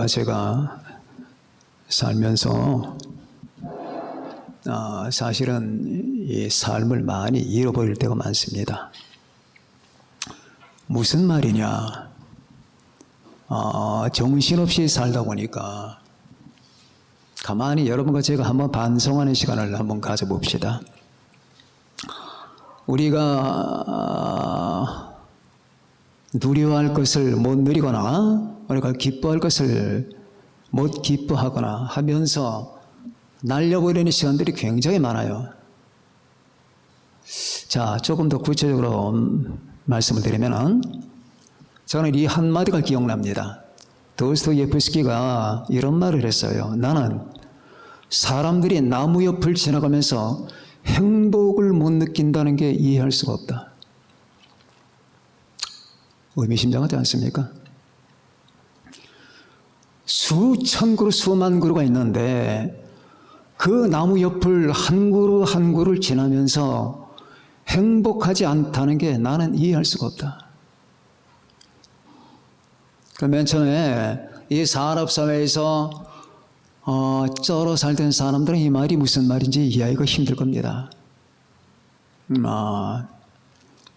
제가 살면서 사실은 이 삶을 많이 잃어버릴 때가 많습니다. 무슨 말이냐? 정신없이 살다 보니까 가만히 여러분과 제가 한번 반성하는 시간을 한번 가져봅시다. 우리가 누려할 것을 못 누리거나 우리가 기뻐할 것을 못 기뻐하거나 하면서 날려버리는 시간들이 굉장히 많아요. 자, 조금 더 구체적으로 말씀을 드리면은 저는 이 한마디가 기억납니다. 도스토옙스키가 이런 말을 했어요. 나는 사람들이 나무 옆을 지나가면서 행복을 못 느낀다는 게 이해할 수가 없다. 의미심장하지 않습니까? 수천 그루 수만 그루가 있는데 그 나무 옆을 한 그루 한 그루를 지나면서 행복하지 않다는 게 나는 이해할 수가 없다. 그 맨 처음에 이 산업사회에서 쩔어 살던 사람들은 이 말이 무슨 말인지 이해하기가 힘들 겁니다.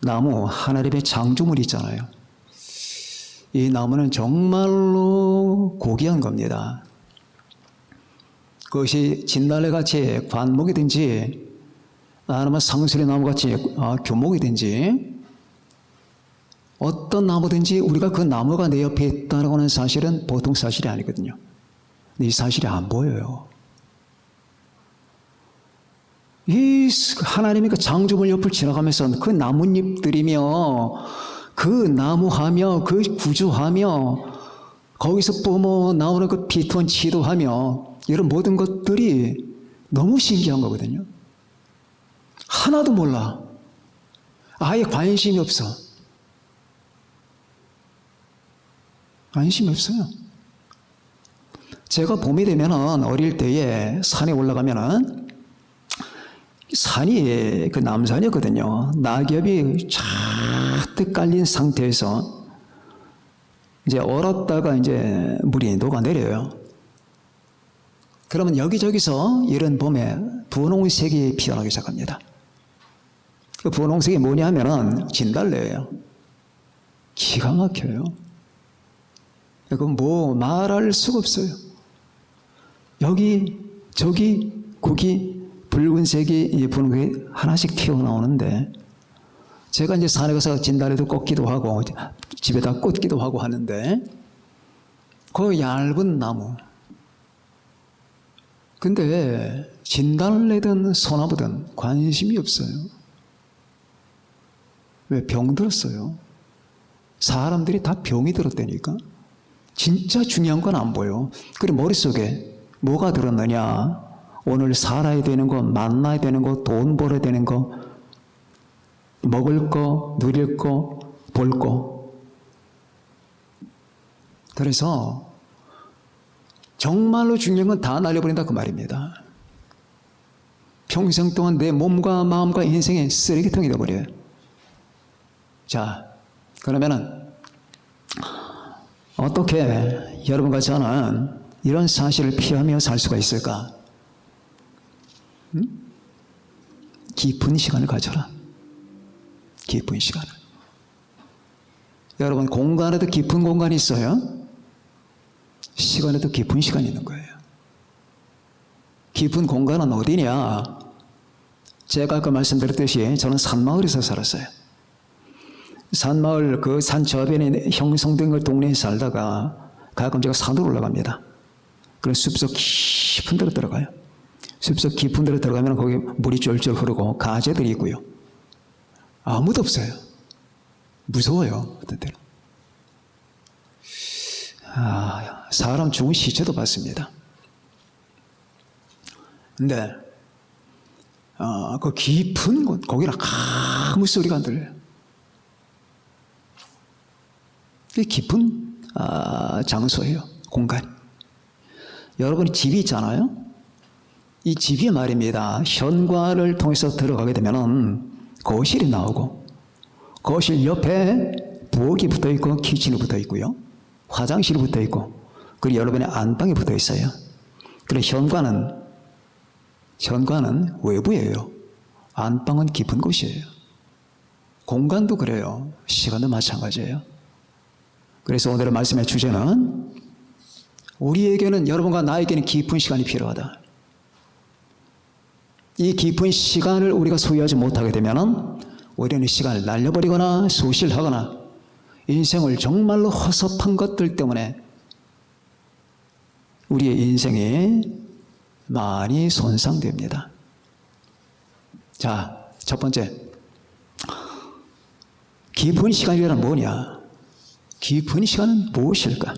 나무, 하나님의 창조물 있잖아요. 이 나무는 정말로 고귀한 겁니다. 그것이 진달래같이 관목이든지 아니면 상수리 나무같이 교목이든지 어떤 나무든지 우리가 그 나무가 내 옆에 있다는 하는 사실은 보통 사실이 아니거든요. 근데 이 사실이 안 보여요. 이 하나님의 그 창조물 옆을 지나가면서 그 나뭇잎들이며 그 나무하며 그 구조하며 거기서 뿜어 나오는 그 피톤 치도하며 이런 모든 것들이 너무 신기한 거거든요. 하나도 몰라. 아예 관심이 없어. 관심이 없어요. 제가 봄이 되면은 어릴 때에 산에 올라가면은 산이 그 남산이었거든요. 낙엽이 잔뜩 깔린 상태에서 이제 얼었다가 이제 물이 녹아내려요. 그러면 여기저기서 이런 봄에 분홍색이 피어나기 시작합니다. 그 분홍색이 뭐냐 하면은 진달래예요. 기가 막혀요. 그건 뭐 말할 수가 없어요. 여기 저기 거기 붉은색이 분홍색이 하나씩 튀어나오는데 제가 이제 산에 가서 진달래도 꽂기도 하고 집에다 꽂기도 하고 하는데 그 얇은 나무 근데 진달래든 소나무든 관심이 없어요. 왜? 병 들었어요. 사람들이 다 병이 들었다니까. 진짜 중요한 건 안 보여. 그래 머릿속에 뭐가 들었느냐. 오늘 살아야 되는 거, 만나야 되는 거, 돈 벌어야 되는 거, 먹을 거, 누릴 거, 볼 거. 그래서 정말로 중요한 건 다 날려버린다 그 말입니다. 평생 동안 내 몸과 마음과 인생의 쓰레기통이 되어버려요. 자, 그러면은 어떻게 여러분과 저는 이런 사실을 피하며 살 수가 있을까? 깊은 시간을 가져라. 깊은 시간을. 여러분 공간에도 깊은 공간이 있어요. 시간에도 깊은 시간이 있는 거예요. 깊은 공간은 어디냐? 제가 아까 말씀드렸듯이 저는 산마을에서 살았어요. 산마을 그 산 저변에 형성된 걸 동네에 살다가 가끔 제가 산으로 올라갑니다. 그럼 숲속 깊은 데로 들어가요. 숲속 깊은 데로 들어가면 거기 물이 쫄쫄 흐르고 가재들이 있고요. 아무도 없어요. 무서워요. 어떤 때는. 사람 죽은 시체도 봤습니다. 근데 그 깊은 곳 거기는 아무 소리가 안 들려요. 깊은 장소예요. 공간. 여러분이 집이 있잖아요. 이 집이 말입니다. 현관을 통해서 들어가게 되면은 거실이 나오고 거실 옆에 부엌이 붙어 있고 키친이 붙어 있고요. 화장실이 붙어 있고 그리고 여러분의 안방에 붙어 있어요. 그리고 현관은 외부예요. 안방은 깊은 곳이에요. 공간도 그래요. 시간도 마찬가지예요. 그래서 오늘의 말씀의 주제는 우리에게는, 여러분과 나에게는 깊은 시간이 필요하다. 이 깊은 시간을 우리가 소유하지 못하게 되면 우리는 시간을 날려버리거나 소실하거나 인생을 정말로 허섭한 것들 때문에 우리의 인생이 많이 손상됩니다. 자, 첫 번째, 깊은 시간이란 뭐냐? 깊은 시간은 무엇일까?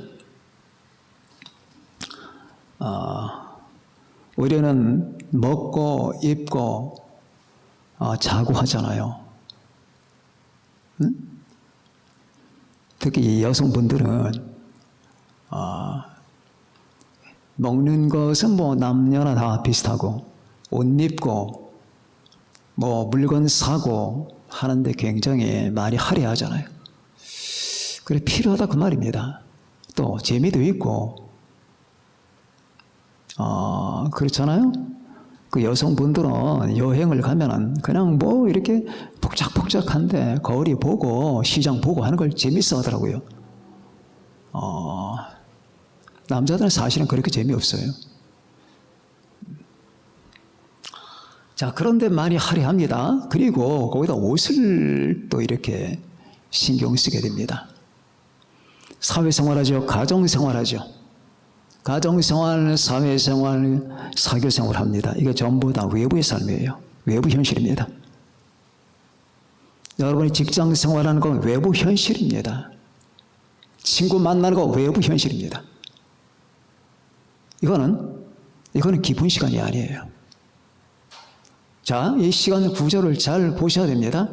우리는 먹고 입고 자고 하잖아요. 응? 특히 여성분들은 먹는 것은 뭐 남녀나 다 비슷하고 옷 입고 뭐 물건 사고 하는데 굉장히 많이 할애하잖아요. 그래 필요하다 그 말입니다. 또 재미도 있고 그렇잖아요. 그 여성분들은 여행을 가면은 그냥 뭐 이렇게 복작복작한데 거리 보고 시장 보고 하는 걸 재밌어 하더라고요. 남자들은 사실은 그렇게 재미없어요. 자, 그런데 많이 할애합니다. 그리고 거기다 옷을 또 이렇게 신경 쓰게 됩니다. 사회생활하죠. 가정생활하죠. 가정생활, 사회생활, 사교생활 합니다. 이게 전부 다 외부의 삶이에요. 외부 현실입니다. 여러분이 직장생활하는 건 외부 현실입니다. 친구 만나는 건 외부 현실입니다. 이거는 깊은 시간이 아니에요. 자, 이 시간 구조를 잘 보셔야 됩니다.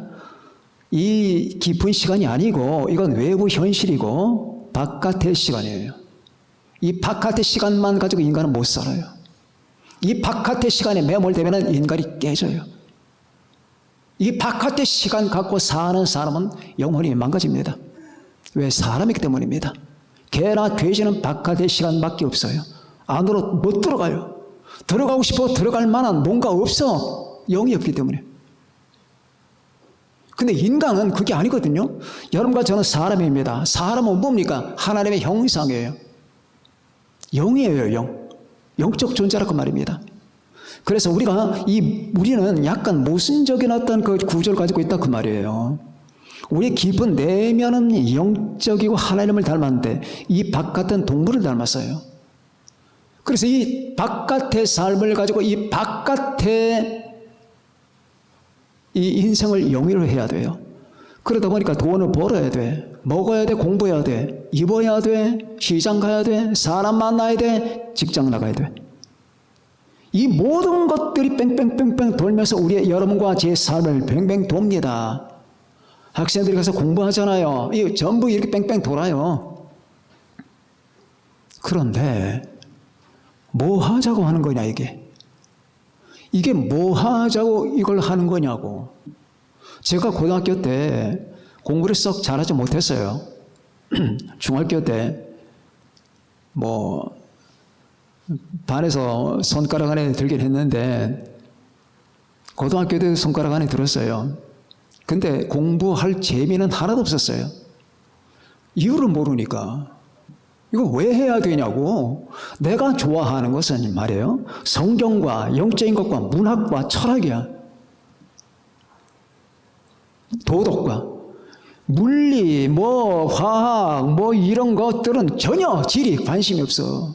이 깊은 시간이 아니고 이건 외부 현실이고 바깥의 시간이에요. 이 바깥의 시간만 가지고 인간은 못 살아요. 이 바깥의 시간에 매몰되면 인간이 깨져요. 이 바깥의 시간 갖고 사는 사람은 영혼이 망가집니다. 왜? 사람이기 때문입니다. 개나 돼지는 바깥의 시간밖에 없어요. 안으로 못 들어가요. 들어가고 싶어 들어갈 만한 뭔가 없어. 영이 없기 때문에. 근데 인간은 그게 아니거든요. 여러분과 저는 사람입니다. 사람은 뭡니까? 하나님의 형상이에요. 영이에요, 영. 영적 존재라고 말입니다. 그래서 우리는 약간 모순적인 어떤 그 구조를 가지고 있다 그 말이에요. 우리 깊은 내면은 영적이고 하나님을 닮았는데 이 바깥은 동물을 닮았어요. 그래서 이 바깥의 삶을 가지고 이 바깥의 이 인생을 영위를 해야 돼요. 그러다 보니까 돈을 벌어야 돼. 먹어야 돼. 공부해야 돼. 입어야 돼. 시장 가야 돼. 사람 만나야 돼. 직장 나가야 돼. 이 모든 것들이 뺑뺑뺑뺑 돌면서 우리의 여러분과 제 삶을 뱅뱅 돕니다. 학생들이 가서 공부하잖아요. 이 전부 이렇게 뺑뺑 돌아요. 그런데 뭐 하자고 하는 거냐 이게. 이게 뭐 하자고 이걸 하는 거냐고. 제가 고등학교 때 공부를 썩 잘하지 못했어요. 중학교 때 뭐 반에서 손가락 안에 들긴 했는데 고등학교 때 손가락 안에 들었어요. 근데 공부할 재미는 하나도 없었어요. 이유를 모르니까. 이거 왜 해야 되냐고. 내가 좋아하는 것은 말이에요. 성경과 영적인 것과 문학과 철학이야. 도덕과 물리, 뭐 화학, 뭐 이런 것들은 전혀 질이 관심이 없어.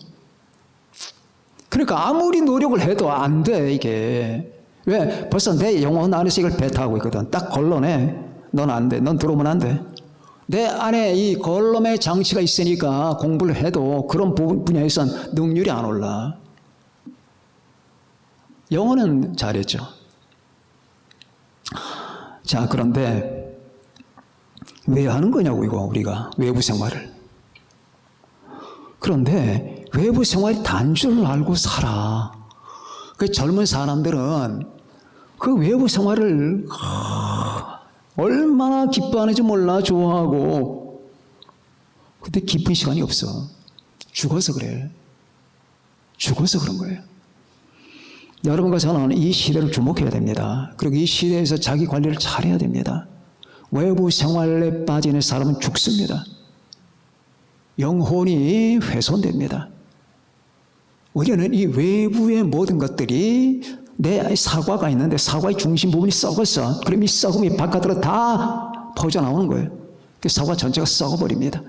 그러니까 아무리 노력을 해도 안 돼, 이게. 왜? 벌써 내 영혼 안에서 이걸 배타하고 있거든. 딱 걸러내. 넌 안 돼. 넌 들어오면 안 돼. 내 안에 이 걸럼의 장치가 있으니까 공부를 해도 그런 분야에선 능률이 안 올라. 영어는 잘했죠. 자, 그런데 왜 하는 거냐고, 이거 우리가 외부 생활을. 그런데 외부 생활이 단 줄 알고 살아. 그 젊은 사람들은 그 외부 생활을 얼마나 기뻐하는지 몰라. 좋아하고. 근데 깊은 시간이 없어. 죽어서 그래. 죽어서 그런 거예요. 여러분과 저는 이 시대를 주목해야 됩니다. 그리고 이 시대에서 자기 관리를 잘해야 됩니다. 외부 생활에 빠지는 사람은 죽습니다. 영혼이 훼손됩니다. 우리는 이 외부의 모든 것들이 내 사과가 있는데 사과의 중심 부분이 썩었어. 그럼 이 썩음이 바깥으로 다 퍼져나오는 거예요. 그 사과 전체가 썩어버립니다.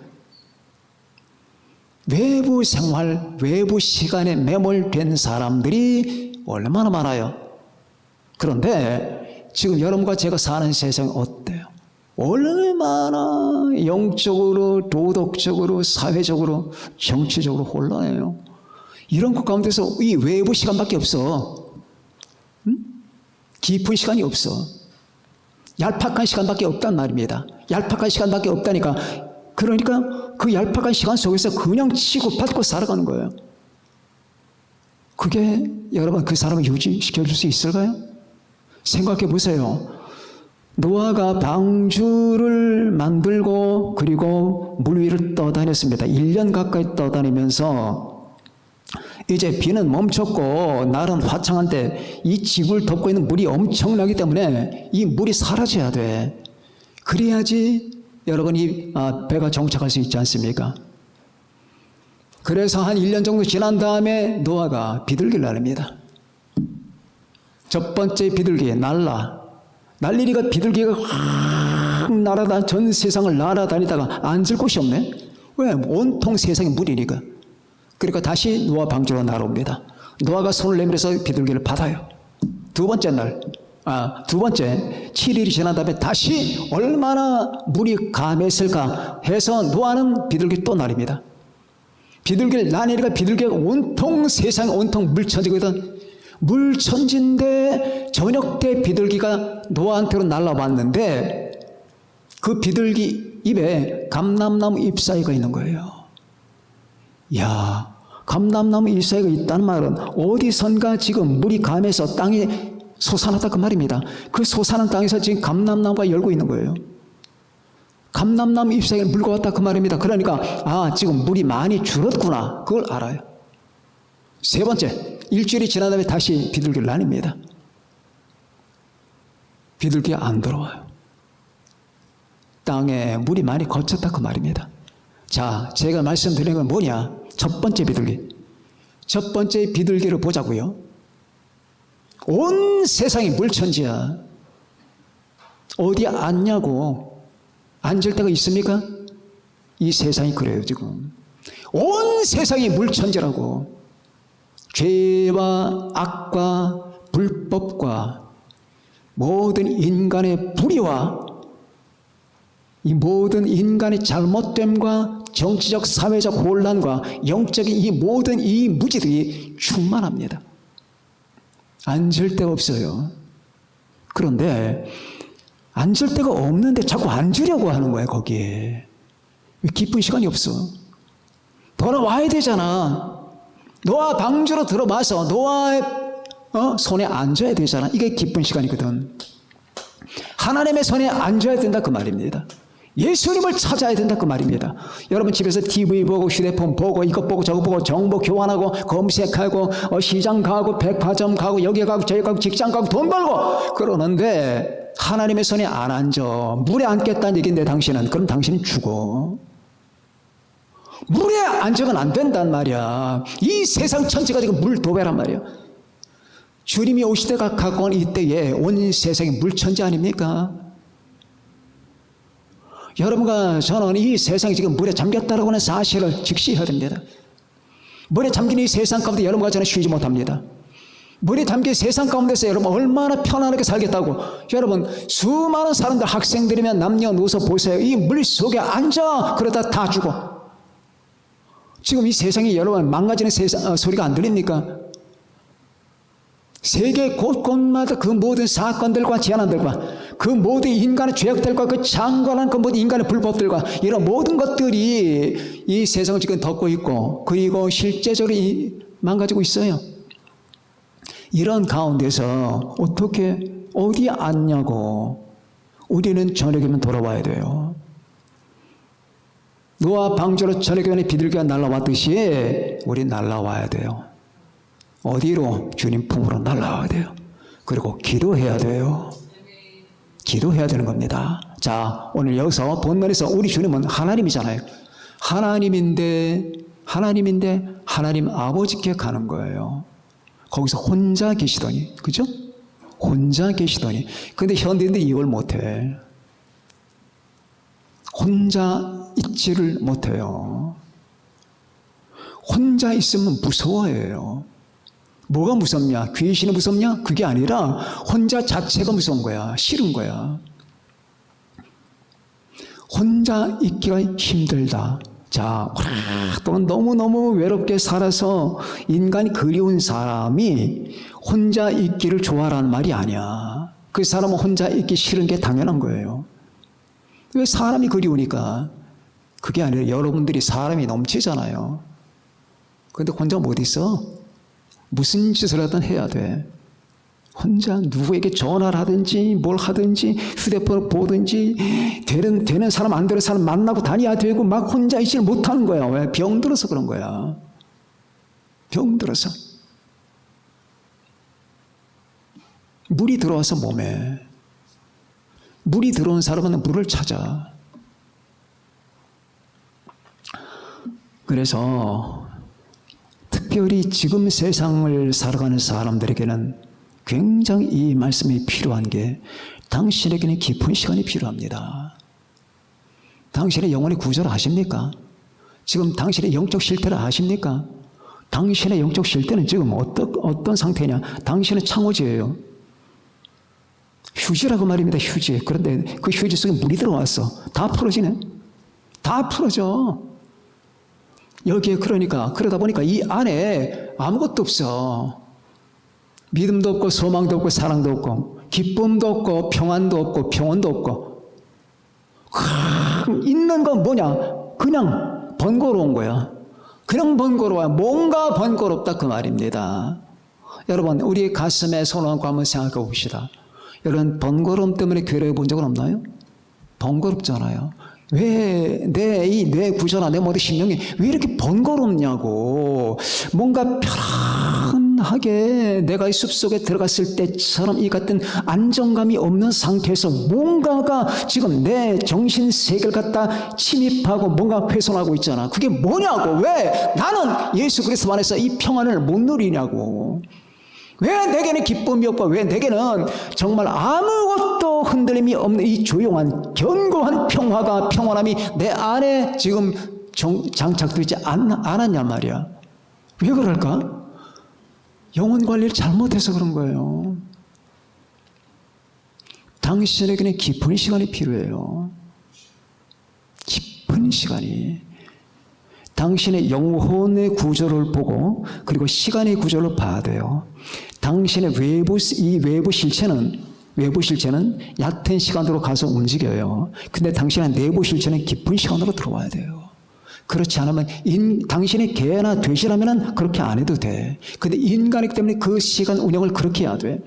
외부 생활, 외부 시간에 매몰된 사람들이 얼마나 많아요. 그런데 지금 여러분과 제가 사는 세상이 어때요? 얼마나 영적으로, 도덕적으로, 사회적으로, 정치적으로 혼란해요. 이런 것 가운데서 이 외부 시간밖에 없어. 깊은 시간이 없어. 얄팍한 시간밖에 없단 말입니다. 얄팍한 시간밖에 없다니까. 그러니까 그 얄팍한 시간 속에서 그냥 치고받고 살아가는 거예요. 그게 여러분 그 사람을 유지시켜줄 수 있을까요? 생각해 보세요. 노아가 방주를 만들고 그리고 물 위를 떠다녔습니다. 1년 가까이 떠다니면서 이제 비는 멈췄고 날은 화창한데 이 지구를 덮고 있는 물이 엄청나기 때문에 이 물이 사라져야 돼. 그래야지 여러분이 배가 정착할 수 있지 않습니까? 그래서 한 1년 정도 지난 다음에 노아가 비둘기를 날립니다. 첫 번째 비둘기 날리니까 비둘기가 확 날아다 전 세상을 날아다니다가 앉을 곳이 없네. 왜? 온통 세상이 물이니까. 그러니까 다시 노아 방주로 날아옵니다. 노아가 손을 내밀어서 비둘기를 받아요. 두 번째 7일이 지난 다음에 다시 얼마나 물이 감했을까 해서 노아는 비둘기 또 날입니다. 비둘기를 나니까 비둘기가 온통 세상에 온통 물천지거든. 물천지인데 저녁 때 비둘기가 노아한테로 날아왔는데 그 비둘기 입에 감람나무 잎사귀가 있는 거예요. 이야, 감람나무 잎사귀가 있다는 말은 어디선가 지금 물이 감해서 땅에 솟아났다 그 말입니다. 그 솟아난 땅에서 지금 감람나무가 열고 있는 거예요. 감람나무 잎사귀를 물고 왔다 그 말입니다. 그러니까 지금 물이 많이 줄었구나 그걸 알아요. 세 번째, 일주일이 지난 다음에 다시 비둘기를 날립니다. 비둘기가 안 들어와요. 땅에 물이 많이 거쳤다 그 말입니다. 자, 제가 말씀드리는 건 뭐냐? 첫 번째 비둘기를 보자고요. 온 세상이 물천지야. 어디 앉냐고. 앉을 데가 있습니까? 이 세상이 그래요 지금. 온 세상이 물천지라고. 죄와 악과 불법과 모든 인간의 불의와 이 모든 인간의 잘못됨과 정치적 사회적 혼란과 영적인 이 모든 이 무지들이 충만합니다. 앉을 데가 없어요. 그런데 앉을 데가 없는데 자꾸 앉으려고 하는 거야 거기에. 기쁜 시간이 없어. 돌아와야 되잖아. 노아 방주로 들어와서 노아의 손에 앉아야 되잖아. 이게 기쁜 시간이거든. 하나님의 손에 앉아야 된다 그 말입니다. 예수님을 찾아야 된다 그 말입니다. 여러분 집에서 TV 보고 휴대폰 보고 이것 보고 저것 보고 정보 교환하고 검색하고 시장 가고 백화점 가고 여기 가고 저기 가고 직장 가고 돈 벌고 그러는데 하나님의 손에 안 앉아. 물에 앉겠다는 얘기인데 당신은 그럼 당신은 죽어. 물에 앉으면 안 된단 말이야. 이 세상 천지가 지금 물도배란 말이야. 주님이 오시되 가까운 이때에 온 세상이 물천지 아닙니까? 여러분과 저는 이 세상이 지금 물에 잠겼다라고 하는 사실을 직시해야 됩니다. 물에 잠긴 이 세상 가운데 여러분과 저는 쉬지 못합니다. 물에 잠긴 세상 가운데서 여러분 얼마나 편안하게 살겠다고. 여러분 수많은 사람들 학생들이면 남녀노소 보세요. 이 물 속에 앉아 그러다 다 죽어. 지금 이 세상이 여러분 망가지는 소리가 안 들립니까? 세계 곳곳마다 그 모든 사건들과 재난들과 그 모든 인간의 죄악들과 그 장관한 그 모든 인간의 불법들과 이런 모든 것들이 이 세상을 지금 덮고 있고 그리고 실제적으로 망가지고 있어요. 이런 가운데서 어디 앉냐고. 우리는 저녁이면 돌아와야 돼요. 노아 방주로 저녁에 비둘기가 날아왔듯이 우리 날아와야 돼요. 어디로? 주님 품으로 날아와야 돼요. 그리고 기도해야 돼요. 기도해야 되는 겁니다. 자, 오늘 여기서 본문에서 우리 주님은 하나님이잖아요. 하나님인데 하나님 아버지께 가는 거예요. 거기서 혼자 계시더니, 그죠? 혼자 계시더니. 근데 현대인들이 이걸 못해. 혼자 있지를 못해요. 혼자 있으면 무서워해요. 뭐가 무섭냐? 귀신이 무섭냐? 그게 아니라 혼자 자체가 무서운 거야. 싫은 거야. 혼자 있기가 힘들다. 자, 또는 너무너무 외롭게 살아서 인간이 그리운 사람이 혼자 있기를 좋아하라는 말이 아니야. 그 사람은 혼자 있기 싫은 게 당연한 거예요. 왜? 사람이 그리우니까. 그게 아니라 여러분들이 사람이 넘치잖아요. 근데 혼자 못 있어. 무슨 짓을 하든 해야 돼. 혼자 누구에게 전화를 하든지 뭘 하든지 휴대폰을 보든지 되는 사람 안 되는 사람 만나고 다녀야 되고 막 혼자 있지를 못하는 거야. 왜? 병들어서 그런 거야. 병들어서. 물이 들어와서 몸에. 물이 들어온 사람은 물을 찾아. 그래서 특별히 지금 세상을 살아가는 사람들에게는 굉장히 이 말씀이 필요한 게 당신에게는 깊은 시간이 필요합니다. 당신의 영혼의 구조를 아십니까? 지금 당신의 영적 실태를 아십니까? 당신의 영적 실태는 지금 어떤 상태냐? 당신은 창호지예요. 휴지라고 말입니다. 휴지. 그런데 그 휴지 속에 물이 들어왔어. 다 풀어지네. 다 풀어져. 여기에 그러다 보니까 이 안에 아무것도 없어. 믿음도 없고 소망도 없고 사랑도 없고 기쁨도 없고 평안도 없고 평온도 없고 있는 건 뭐냐? 그냥 번거로운 거야. 그냥 번거로워요. 뭔가 번거롭다 그 말입니다. 여러분 우리 가슴에 손을 얹고 한번 생각해 봅시다. 여러분 번거로움 때문에 괴로워 본 적은 없나요? 번거롭잖아요. 왜 내 이 뇌 구조나 내 머리 신경이 왜 이렇게 번거롭냐고. 뭔가 편하게 내가 이 숲속에 들어갔을 때처럼 이 같은 안정감이 없는 상태에서 뭔가가 지금 내 정신 세계를 갖다 침입하고 뭔가 훼손하고 있잖아. 그게 뭐냐고. 왜 나는 예수 그리스도 안에서 이 평안을 못 누리냐고. 왜 내게는 기쁨이 없고 왜 내게는 정말 아무것도 흔들림이 없는 이 조용한 견고한 평안함이 내 안에 지금 장착되지 않았냔 말이야. 왜 그럴까? 영혼 관리를 잘못해서 그런 거예요. 당신에게는 깊은 시간이 필요해요. 깊은 시간이. 당신의 영혼의 구조를 보고 그리고 시간의 구조를 봐야 돼요. 당신의 외부 실체는 얕은 시간으로 가서 움직여요. 근데 당신의 내부 실체는 깊은 시간으로 들어와야 돼요. 그렇지 않으면 당신이 개나 돼지라면 그렇게 안 해도 돼. 근데 인간이기 때문에 그 시간 운영을 그렇게 해야 돼.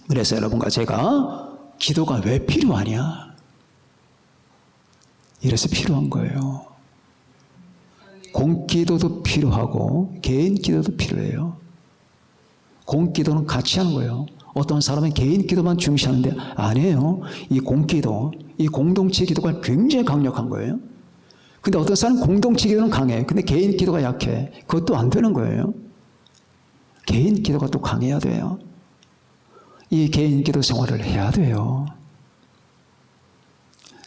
그래서 여러분과 제가 기도가 왜 필요하냐? 이래서 필요한 거예요. 공기도도 필요하고 개인 기도도 필요해요. 공기도는 같이 하는 거예요. 어떤 사람은 개인 기도만 중시하는데 아니에요. 이 공기도, 이 공동체 기도가 굉장히 강력한 거예요. 근데 어떤 사람은 공동체 기도는 강해. 근데 개인 기도가 약해. 그것도 안 되는 거예요. 개인 기도가 또 강해야 돼요. 이 개인 기도 생활을 해야 돼요.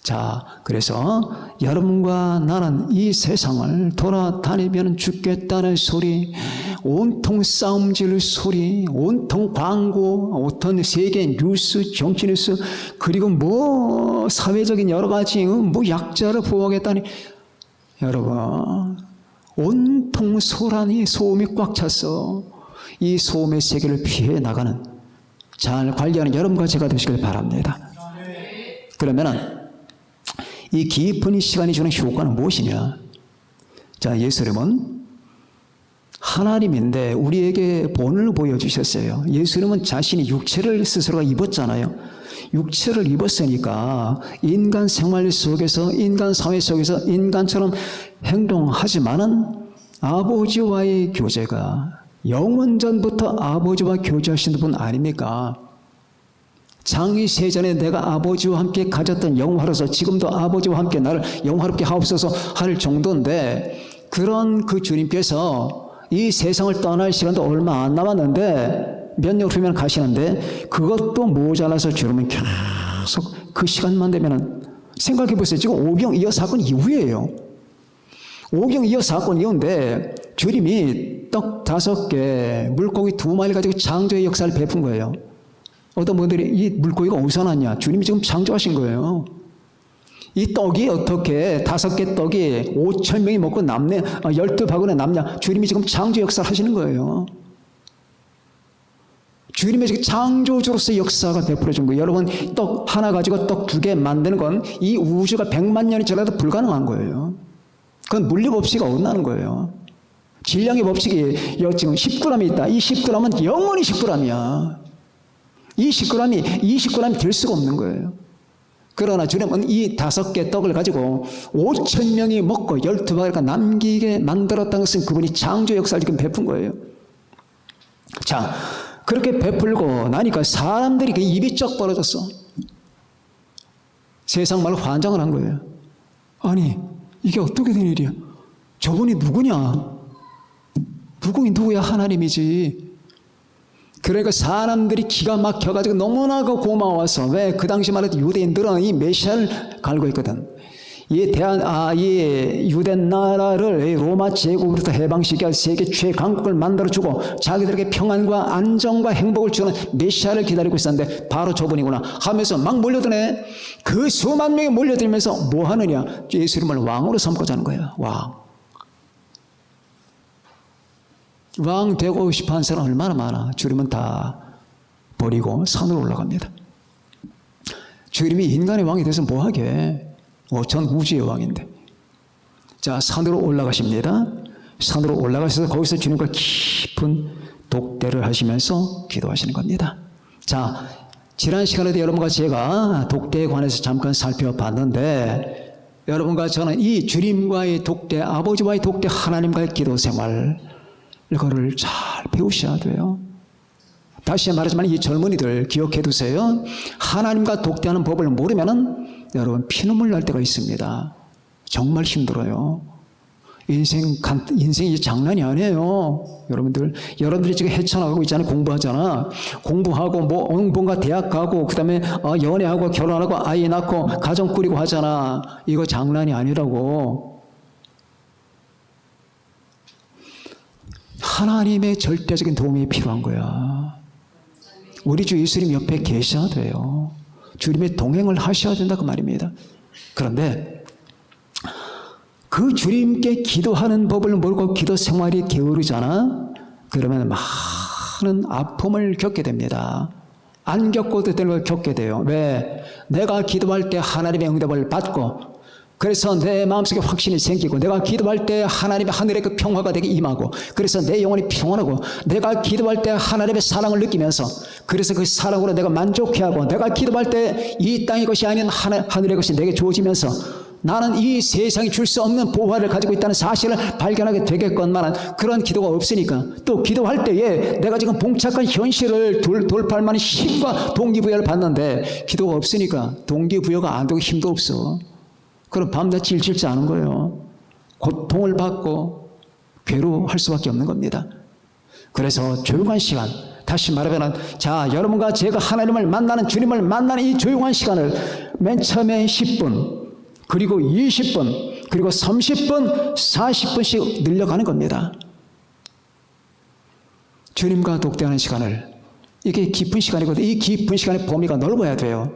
자, 그래서 여러분과 나는 이 세상을 돌아다니면 죽겠다는 소리, 온통 싸움질 소리, 온통 광고, 어떤 세계 뉴스, 정치 뉴스, 그리고 뭐 사회적인 여러 가지 뭐 약자를 보호하겠다니. 여러분, 온통 소음이 꽉 찼어. 이 소음의 세계를 피해 나가는 잘 관리하는 여러분과 제가 되시길 바랍니다. 그러면은 이 깊은 시간이 주는 효과는 무엇이냐? 자, 예수님은 하나님인데 우리에게 본을 보여주셨어요. 예수님은 자신이 육체를 스스로가 입었잖아요. 육체를 입었으니까 인간 생활 속에서, 인간 사회 속에서 인간처럼 행동하지만은 아버지와의 교제가, 영원전부터 아버지와 교제하신 분 아닙니까? 장이세전에 내가 아버지와 함께 가졌던 영화로서 지금도 아버지와 함께 나를 영화롭게 하옵소서 할 정도인데, 그런 그 주님께서 이 세상을 떠날 시간도 얼마 안 남았는데, 몇 년 후면 가시는데, 그것도 모자라서 주님은 계속 그 시간만 되면은, 생각해 보세요. 지금 오병이어 사건 이후예요. 오병이어 사건 이후인데 주님이 떡 5개, 물고기 2마리 가지고 창조의 역사를 베푼 거예요. 어떤 분들이 이 물고기가 어디서 났냐? 주님이 지금 창조하신 거예요. 이 떡이 어떻게 5개 떡이 5,000명이 먹고 남네, 12바구니 남냐? 주님이 지금 창조 역사를 하시는 거예요. 주님의 지금 창조주로서의 역사가 베풀어진 거예요. 여러분, 떡 하나 가지고 떡 2개 만드는 건 이 우주가 100만 년이 지나도 불가능한 거예요. 그건 물리 법칙이 어긋나는 거예요. 질량의 법칙이 지금 10g이 있다. 이 10g은 영원히 10g이야. 이 10g이 될 수가 없는 거예요. 그러나 주님은 이 5개 떡을 가지고 5,000명이 먹고 12바구니가 남기게 만들었다는 것은 그분이 창조 역사를 지금 베푼 거예요. 자, 그렇게 베풀고 나니까 사람들이 그 입이 쩍 벌어졌어. 세상 말로 환장을 한 거예요. 아니, 이게 어떻게 된 일이야? 저분이 누구냐? 누구야? 하나님이지. 그러니까 사람들이 기가 막혀가지고 너무나 고마워서, 왜? 그 당시 말해도 유대인들은 이 메시아를 갈고 있거든. 이 유대 나라를 로마 제국으로부터 해방시켜 세계 최강국을 만들어주고 자기들에게 평안과 안정과 행복을 주는 메시아를 기다리고 있었는데 바로 저분이구나 하면서 막 몰려드네. 그 수만 명이 몰려들면서 뭐 하느냐? 예수 이름을 왕으로 삼고자 하는 거예요. 왕 되고 싶어하는 사람 얼마나 많아. 주님은 다 버리고 산으로 올라갑니다. 주님이 인간의 왕이 돼서 뭐하게? 전 우주의 왕인데. 자, 산으로 올라가십니다. 산으로 올라가셔서 거기서 주님과 깊은 독대를 하시면서 기도하시는 겁니다. 자, 지난 시간에도 여러분과 제가 독대에 관해서 잠깐 살펴봤는데, 여러분과 저는 이 주님과의 독대, 아버지와의 독대, 하나님과의 기도 생활, 이거를 잘 배우셔야 돼요. 다시 말하지만 이 젊은이들 기억해 두세요. 하나님과 독대하는 법을 모르면은 여러분 피눈물 날 때가 있습니다. 정말 힘들어요. 인생이 장난이 아니에요. 여러분들이 지금 헤쳐나가고 있잖아요. 공부하고 뭔가 대학 가고 그다음에 연애하고 결혼하고 아이 낳고 가정 꾸리고 하잖아. 이거 장난이 아니라고. 하나님의 절대적인 도움이 필요한 거야. 우리 주 예수님 옆에 계셔야 돼요. 주님의 동행을 하셔야 된다 그 말입니다. 그런데 그 주님께 기도하는 법을 모르고 기도 생활이 게으르잖아. 그러면 많은 아픔을 겪게 됩니다. 안 겪어도 되는 걸 겪게 돼요. 왜? 내가 기도할 때 하나님의 응답을 받고, 그래서 내 마음속에 확신이 생기고, 내가 기도할 때 하나님의 하늘의 그 평화가 되게 임하고, 그래서 내 영혼이 평안하고, 내가 기도할 때 하나님의 사랑을 느끼면서, 그래서 그 사랑으로 내가 만족해하고, 내가 기도할 때 이 땅의 것이 아닌 하늘의 것이 내게 주어지면서 나는 이 세상이 줄 수 없는 보화를 가지고 있다는 사실을 발견하게 되겠건만, 그런 기도가 없으니까, 또 기도할 때에 내가 지금 봉착한 현실을 돌파할 만한 힘과 동기부여를 받는데, 기도가 없으니까 동기부여가 안 되고 힘도 없어. 그럼 밤낮 질질지 않은 거예요. 고통을 받고 괴로워할 수밖에 없는 겁니다. 그래서 조용한 시간, 다시 말하면, 자, 여러분과 제가 하나님을 만나는, 주님을 만나는 이 조용한 시간을 맨 처음에 10분, 그리고 20분, 그리고 30분, 40분씩 늘려가는 겁니다. 주님과 독대하는 시간을, 이게 깊은 시간이거든요. 이 깊은 시간의 범위가 넓어야 돼요.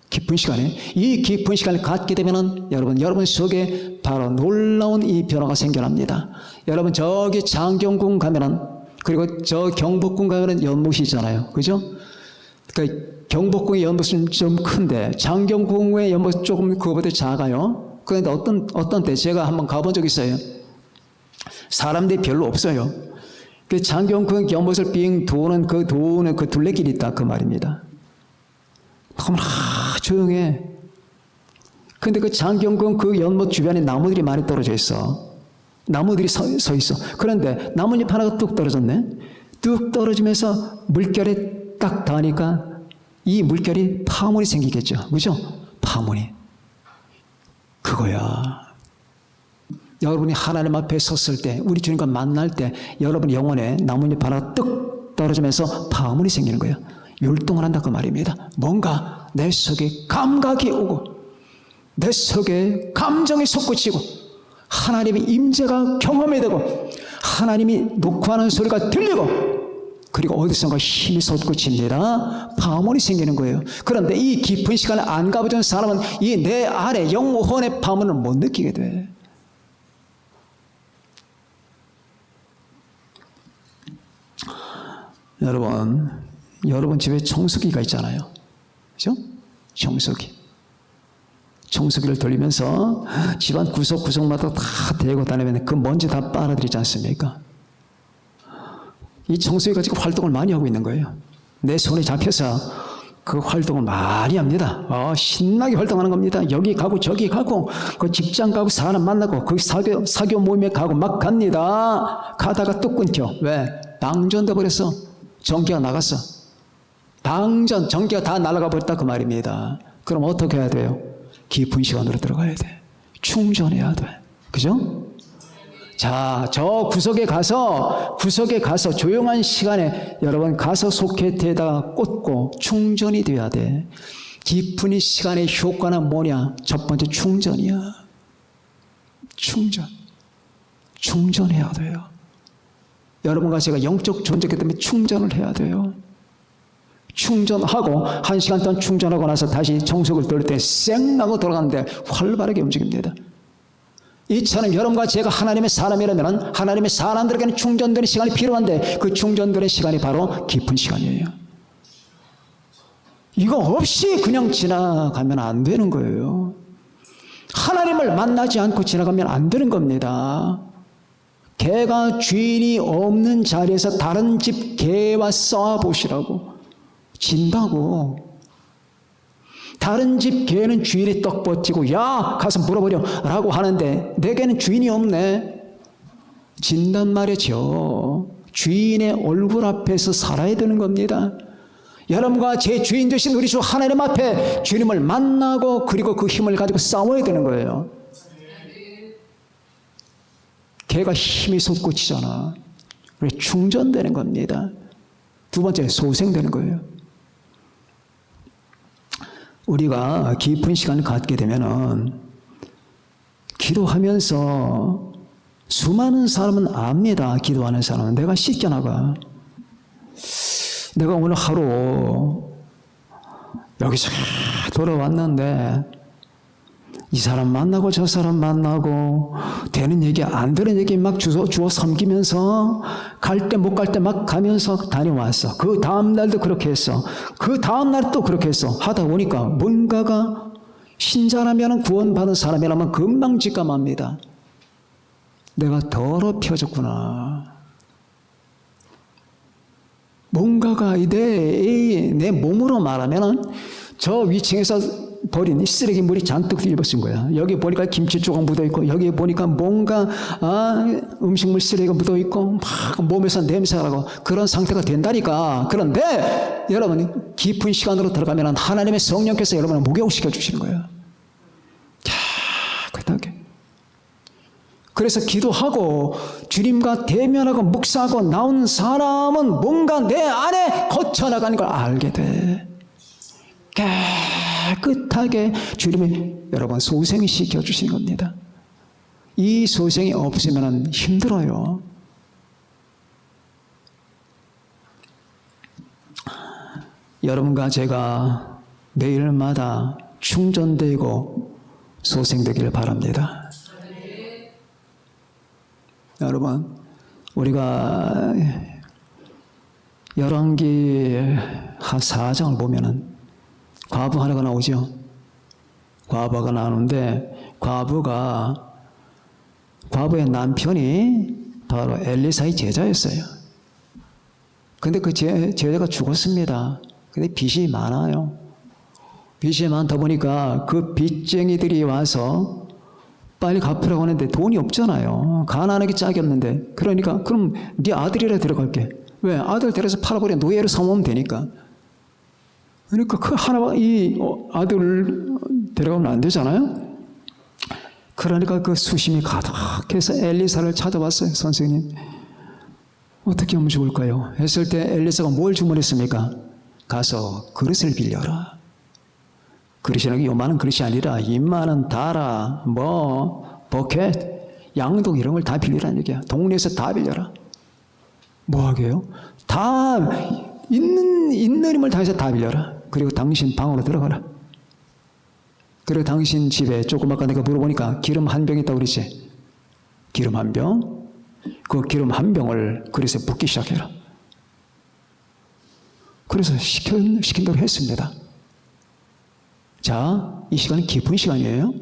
깊은 시간에, 이 깊은 시간을 갖게 되면은 여러분 속에 바로 놀라운 이 변화가 생겨납니다. 여러분 저기 장경궁 가면은, 그리고 저 경복궁 가면은 연못이 있잖아요. 그죠? 그러니까 경복궁의 연못은 좀 큰데 장경궁의 연못 조금 그거보다 작아요. 그런데 어떤 때 제가 한번 가본 적이 있어요. 사람들이 별로 없어요. 그 장경궁 연못을 빙 도는 그 둘레길이 있다 그 말입니다. 너무나 조용해. 근데 그 장경건 그 연못 주변에 나무들이 많이 떨어져 있어. 나무들이 서 있어. 그런데 나뭇잎 하나가 뚝 떨어졌네. 뚝 떨어지면서 물결에 딱 닿으니까 이 물결이 파문이 생기겠죠. 그죠? 파문이. 그거야. 여러분이 하나님 앞에 섰을 때, 우리 주님과 만날 때 여러분 영혼에 나뭇잎 하나가 뚝 떨어지면서 파문이 생기는 거예요. 율동을 한다 그 말입니다. 뭔가 내 속에 감각이 오고 내 속에 감정이 솟구치고 하나님의 임재가 경험이 되고 하나님이 녹화하는 소리가 들리고 그리고 어디선가 힘이 솟구칩니다. 파문이 생기는 거예요. 그런데 이 깊은 시간을 안 가보던 사람은 이 내 안에 영혼의 파문을 못 느끼게 돼. 여러분 집에 청소기가 있잖아요. 그죠? 청소기를 돌리면서 집안 구석구석마다 다 대고 다니면 그 먼지 다 빨아들이지 않습니까? 이 청소기가 지금 활동을 많이 하고 있는 거예요. 내 손에 잡혀서 그 활동을 많이 합니다. 신나게 활동하는 겁니다. 여기 가고 저기 가고 그 직장 가고 사람 만나고 그 사교 모임에 가고 막 갑니다. 가다가 또 끊겨. 왜? 방전돼 버렸어. 전기가 나갔어. 방전, 전기가 다 날아가 버렸다 그 말입니다. 그럼 어떻게 해야 돼요? 깊은 시간으로 들어가야 돼. 충전해야 돼. 그죠? 자, 저 구석에 가서 조용한 시간에 여러분 가서 소켓에다가 꽂고 충전이 돼야 돼. 깊은 이 시간의 효과는 뭐냐? 첫 번째 충전이야. 충전해야 돼요. 여러분과 제가 영적 존재이기 때문에 충전을 해야 돼요. 충전하고 1시간 동안 충전하고 나서 다시 정석을 돌릴 때 쌩 나고 돌아가는데 활발하게 움직입니다. 이처럼 여러분과 제가 하나님의 사람이라면 하나님의 사람들에게는 충전되는 시간이 필요한데 그 충전되는 시간이 바로 깊은 시간이에요. 이거 없이 그냥 지나가면 안 되는 거예요. 하나님을 만나지 않고 지나가면 안 되는 겁니다. 개가 주인이 없는 자리에서 다른 집 개와 싸워보시라고. 진다고. 다른 집 개는 주인이 떡 버티고 야 가서 물어보려 라고 하는데 내게는 주인이 없네. 진단 말이죠. 주인의 얼굴 앞에서 살아야 되는 겁니다. 여러분과 제 주인 되신 우리 주 하나님 앞에 주님을 만나고 그리고 그 힘을 가지고 싸워야 되는 거예요. 개가 힘이 솟구치잖아. 그래서 충전되는 겁니다. 두 번째, 소생되는 거예요. 우리가 깊은 시간을 갖게 되면은 기도하면서 수많은 사람은 압니다. 기도하는 사람은 내가 씻겨나가. 내가 오늘 하루 여기서 돌아왔는데 이 사람 만나고 저 사람 만나고 되는 얘기 안 되는 얘기 막 주워 섬기면서 갈 때 못 갈 때 막 가면서 다녀왔어. 그 다음 날도 그렇게 했어. 그 다음 날 또 그렇게 했어. 하다 보니까 뭔가가 신자라면 구원받은 사람이라면 금방 직감합니다. 내가 더럽혀졌구나. 뭔가가 내 몸으로 말하면 저 위층에서 버린 쓰레기 물이 잔뜩 뒤집어진 거야. 여기 보니까 김치 조각 묻어있고 여기 보니까 뭔가 음식물 쓰레기가 묻어있고 막 몸에서 냄새가 나고 그런 상태가 된다니까. 그런데 여러분 깊은 시간으로 들어가면 하나님의 성령께서 여러분을 목욕시켜 주시는 거예요. 그렇게. 그래서 기도하고 주님과 대면하고 묵상하고 나온 사람은 뭔가 내 안에 거쳐나가는 걸 알게 돼. 깨끗하게 주님이 여러분 소생시켜 주시는 겁니다. 이 소생이 없으면 힘들어요. 여러분과 제가 매일마다 충전되고 소생되기를 바랍니다. 여러분, 우리가 열왕기 4장을 보면은 과부 하나가 나오죠. 과부가 나오는데 과부의 남편이 바로 엘리사의 제자였어요. 근데 그 제자가 죽었습니다. 근데 빚이 많아요. 빚이 많다 보니까 그 빚쟁이들이 와서 빨리 갚으라고 하는데 돈이 없잖아요. 가난하게 짝이 없는데. 그러니까 그럼 네 아들이라 데려갈게. 왜? 아들 데려서 팔아버려 노예로 삼으면 되니까. 그러니까 그 하나 이 아들을 데려가면 안 되잖아요. 그러니까 그 수심이 가득해서 엘리사를 찾아왔어요. 선생님 어떻게 하면 좋을까요? 했을 때 엘리사가 뭘 주문했습니까? 가서 그릇을 빌려라. 그릇이라는 게 요만한 그릇이 아니라 이만한 다라, 버켓, 양동 이런 걸 다 빌리라는 얘기야. 동네에서 다 빌려라. 뭐 하게요? 다 있는 힘을 다해서 다 빌려라. 그리고 당신 방으로 들어가라. 그리고 당신 집에 조금 아까 내가 물어보니까 기름 한 병 있다고 그러지? 기름 한 병? 그 기름 한 병을 그릇에 붓기 시작해라. 그래서 시킨 대로 했습니다. 자, 이 시간은 깊은 시간이에요.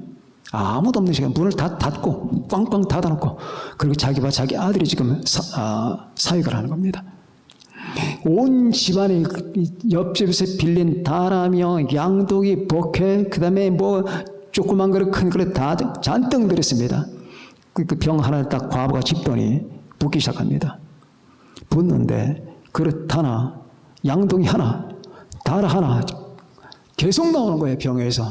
아무도 없는 시간, 문을 다 닫고 꽝꽝 닫아놓고 그리고 자기와 자기 아들이 지금 사역을 하는 겁니다. 온 집안에 옆집에서 빌린 다라며 양동이 버켓 그 다음에 뭐 조그만 그릇 큰 그릇 다 잔뜩 들었습니다. 그 병 하나를 딱 과부가 짚더니 붓기 시작합니다. 붓는데 그릇 하나 양동이 하나 다라 하나 계속 나오는 거예요. 병에서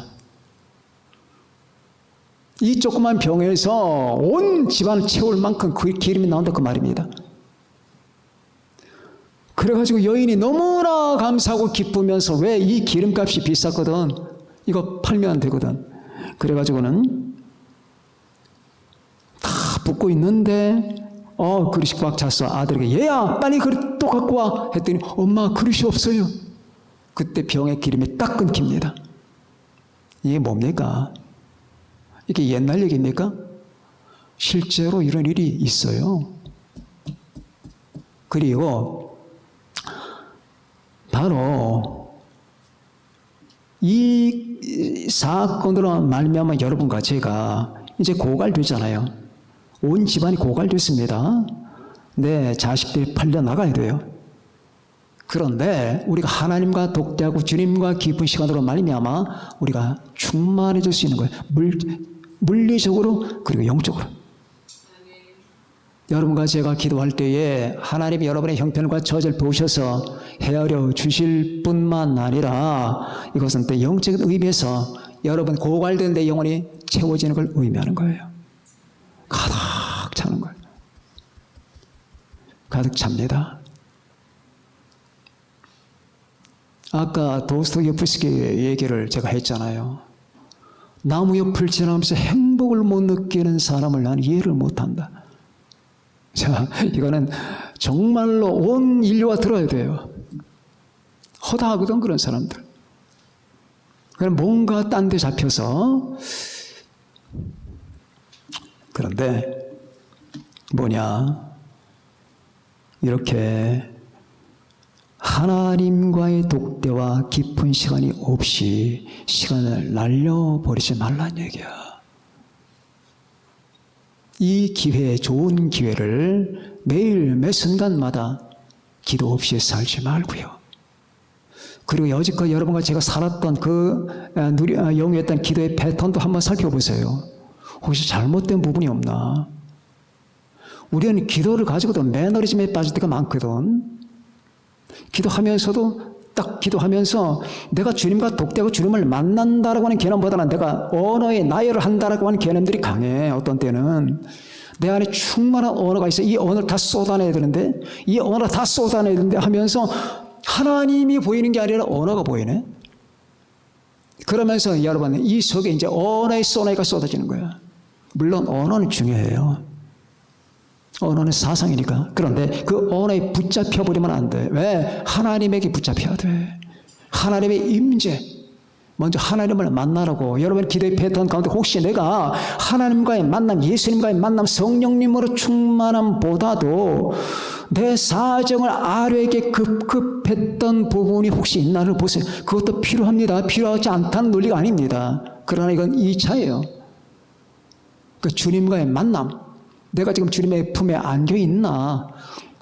이 조그만 병에서 온 집안을 채울 만큼 그 기름이 나온다 그 말입니다. 그래가지고 여인이 너무나 감사하고 기쁘면서 왜 이 기름값이 비쌌거든. 이거 팔면 되거든. 그래가지고는 다 붓고 있는데 그릇이 꽉 찼어. 아들에게 얘야 빨리 그릇 또 갖고 와 했더니 엄마 그릇이 없어요. 그때 병의 기름이 딱 끊깁니다. 이게 뭡니까? 이게 옛날 얘기입니까? 실제로 이런 일이 있어요. 그리고 바로 이 사건으로 말미암아 여러분과 제가 이제 고갈되잖아요. 온 집안이 고갈됐습니다. 내 자식들이 팔려 나가야 돼요. 그런데 우리가 하나님과 독대하고 주님과 깊은 시간으로 말미암아 우리가 충만해질 수 있는 거예요. 물리적으로 그리고 영적으로. 여러분과 제가 기도할 때에 하나님이 여러분의 형편과 처지를 보셔서 헤아려 주실 뿐만 아니라 이것은 또 영적인 의미에서 여러분 고갈된 데 영혼이 채워지는 걸 의미하는 거예요. 가득 차는 거예요. 가득 찹니다. 아까 도스토옙스키의 얘기를 제가 했잖아요. 나무 옆을 지나면서 행복을 못 느끼는 사람을 나는 이해를 못한다. 자, 이거는 정말로 온 인류가 들어야 돼요. 허다하거든 그런 사람들. 그럼 뭔가 딴 데 잡혀서. 그런데 뭐냐, 이렇게 하나님과의 독대와 깊은 시간이 없이 시간을 날려버리지 말란 얘기야. 이 기회, 좋은 기회를 매일 매 순간마다 기도 없이 살지 말고요. 그리고 여지껏 여러분과 제가 살았던 그 영위했던 기도의 패턴도 한번 살펴보세요. 혹시 잘못된 부분이 없나? 우리는 기도를 가지고도 매너리즘에 빠질 때가 많거든. 기도하면서도 딱 기도하면서 내가 주님과 독대하고 주님을 만난다라고 하는 개념보다는 내가 언어에 나열을 한다라고 하는 개념들이 강해. 어떤 때는 내 안에 충만한 언어가 있어. 이 언어를 다 쏟아내야 되는데 이 언어를 다 쏟아내야 되는데 하면서 하나님이 보이는 게 아니라 언어가 보이네. 그러면서 여러분 이 속에 이제 언어의 소나기가 쏟아지는 거야. 물론 언어는 중요해요. 언어는 사상이니까. 그런데 그 언어에 붙잡혀버리면 안 돼. 왜? 하나님에게 붙잡혀야 돼. 하나님의 임재. 먼저 하나님을 만나라고. 여러분 기도의 패턴 가운데 혹시 내가 하나님과의 만남, 예수님과의 만남, 성령님으로 충만함보다도 내 사정을 아뢰게 급급했던 부분이 혹시 있나를 보세요. 그것도 필요합니다. 필요하지 않다는 논리가 아닙니다. 그러나 이건 2차예요. 그 주님과의 만남. 내가 지금 주님의 품에 안겨 있나?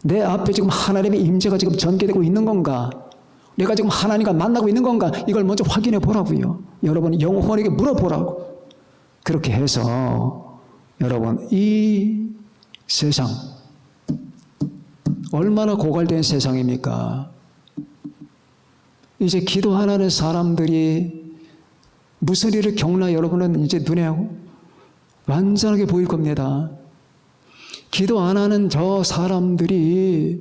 내 앞에 지금 하나님의 임재가 지금 전개되고 있는 건가? 내가 지금 하나님과 만나고 있는 건가? 이걸 먼저 확인해 보라고요. 여러분 영혼에게 물어보라고. 그렇게 해서 여러분 이 세상 얼마나 고갈된 세상입니까? 이제 기도 안 하는 사람들이 무슨 일을 겪나 여러분은 이제 눈에 완전하게 보일 겁니다. 기도 안 하는 저 사람들이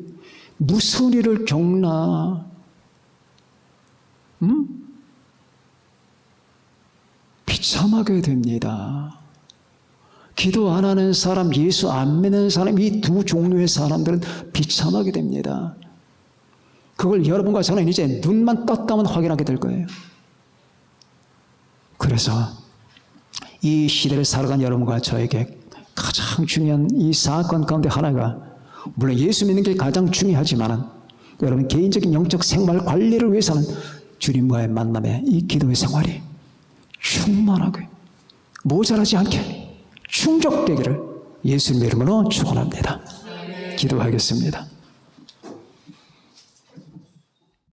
무슨 일을 겪나 비참하게 됩니다. 기도 안 하는 사람, 예수 안 믿는 사람, 이 두 종류의 사람들은 비참하게 됩니다. 그걸 여러분과 저는 이제 눈만 떴다면 확인하게 될 거예요. 그래서 이 시대를 살아간 여러분과 저에게 가장 중요한 이 사건 가운데 하나가, 물론 예수 믿는 게 가장 중요하지만 여러분 개인적인 영적 생활 관리를 위해서는 주님과의 만남에 이 기도의 생활이 충만하게 모자라지 않게 충족되기를 예수님의 이름으로 축원합니다. 기도하겠습니다.